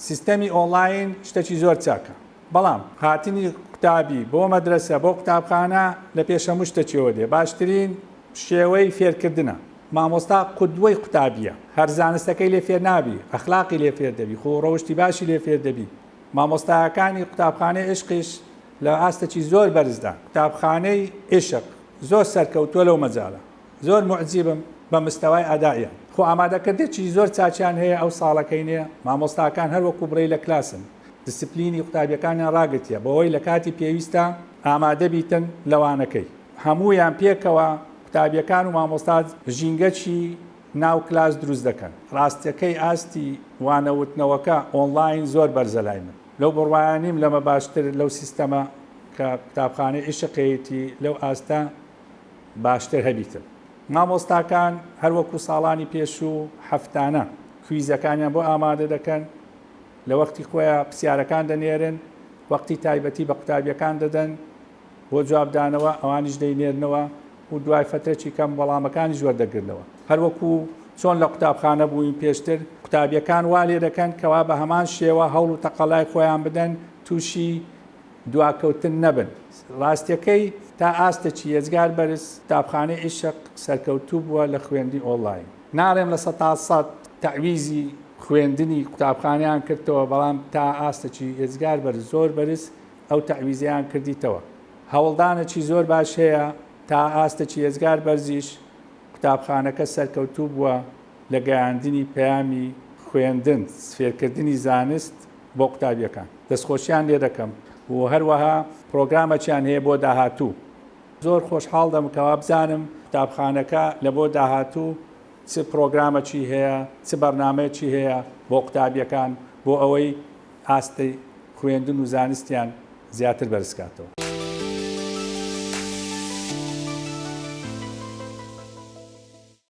سیستەمی ئۆنلاین شتێکی زۆر چاکە، بەڵام هاتنی قوتابی بۆ مەدرسە بۆ قوتابخانە لە پێشەموو شتێکیەوە دێ. باشترین شێوەی فێرکردنە. مامۆستا قودوەی قوتابیە، هەر زانستەکەی لێ فێر نابی، ئەخلاقی لێ فێر دەبی، خۆ ڕەوشتی باشی لێ فێر دەبی. مامۆستایەکانی قوتابخانەی عشقیش لە ئاستێکی زۆر بەرزدا. قوتابخانەی عشق زۆر سەرکەوتووە لەو مەجاڵە، زۆر معجیبم بە مستەوای ئەدایە. خۆ ئامادەکردێکی زۆر چاچیان هەیە ئەو ساڵەکەی نیە. مامۆستاکان هەر وەکو بڕێی لە کلاسن، دیسپلینی قوتابیەکانیان ڕاگرتیە بەوەی لە کاتی پێویستە ئامادە بیتن لەوانەکەی. هەموویان پێکەوە قوتابیەکان و مامۆستا ژینگەی ناو کلاس دروست دەکەن. ڕاستیەکەی ئاستی وانەوتنەوەکە ئۆنلاین زۆر بەرزە لای من. لەو بڕوایانیم لەمە باشتر لەو سیستەمە کە قوتابخانەی عشقەیەتی لەو ئاستا باشتر هەبیتن. مامۆستاکان هەروەکو ساڵانی پێشوو هەفتانە کویزەکانیان بۆ ئامادە دەکەن، لە وەختی خۆیان پرسیارەکان دەنێرن، وەختی تایبەتی بە قوتابیەکان دەدەن بۆ جوابدانەوە، ئەوانیش دەینێرنەوە و دوای فترێکی کەم وەڵامەکانی وەردەگرنەوە. هەروەکو چۆن لە قوتابخانە بووین پێشتر، قوتابیەکان وا لێ دەکەن کەوا بە هەمان شێوە هەوڵ و تەقەڵای خۆیان بدەن، تووشی دواکەوتن نەبن. ڕاستیەکەی تا ئاستێکی ێزگار بەرز قوتابخانەی عشق سەرکەوتوو بووە لە خوێندنی ئۆنلاین. ناڕێم لە 100% تەعویزی خوێندنی قوتابخانەیان کردەوە، بەڵام تا ئاستێکی ێزگار بەرز زۆر بەرز ئەو تەعویزیان کردیتەوە. هەوڵدانێکی زۆر باش هەیە تا ئاستێکی ێزگار بەرزیش قوتابخانەکە سەرکەوتوو بووە لە گەیاندنی پەیامی خوێندن، فێرکردنی زانست بۆ قوتابیەکان. دەستخۆشیان لێ دەکەم و هەروەها پرۆگرامەکیان هەیە بۆ داهاتوو. زۆر خۆشحاڵ دەمکەوە بزانم قوتابخانەکە لە بۆ داهاتوو چ پرۆگرامێکی هەیە، چ بەرنامەیەکی هەیە بۆ قوتابیەکان بۆ ئەوەی ئاستی خوێندن و زانستیان زیاتر بەرزکاتەوە.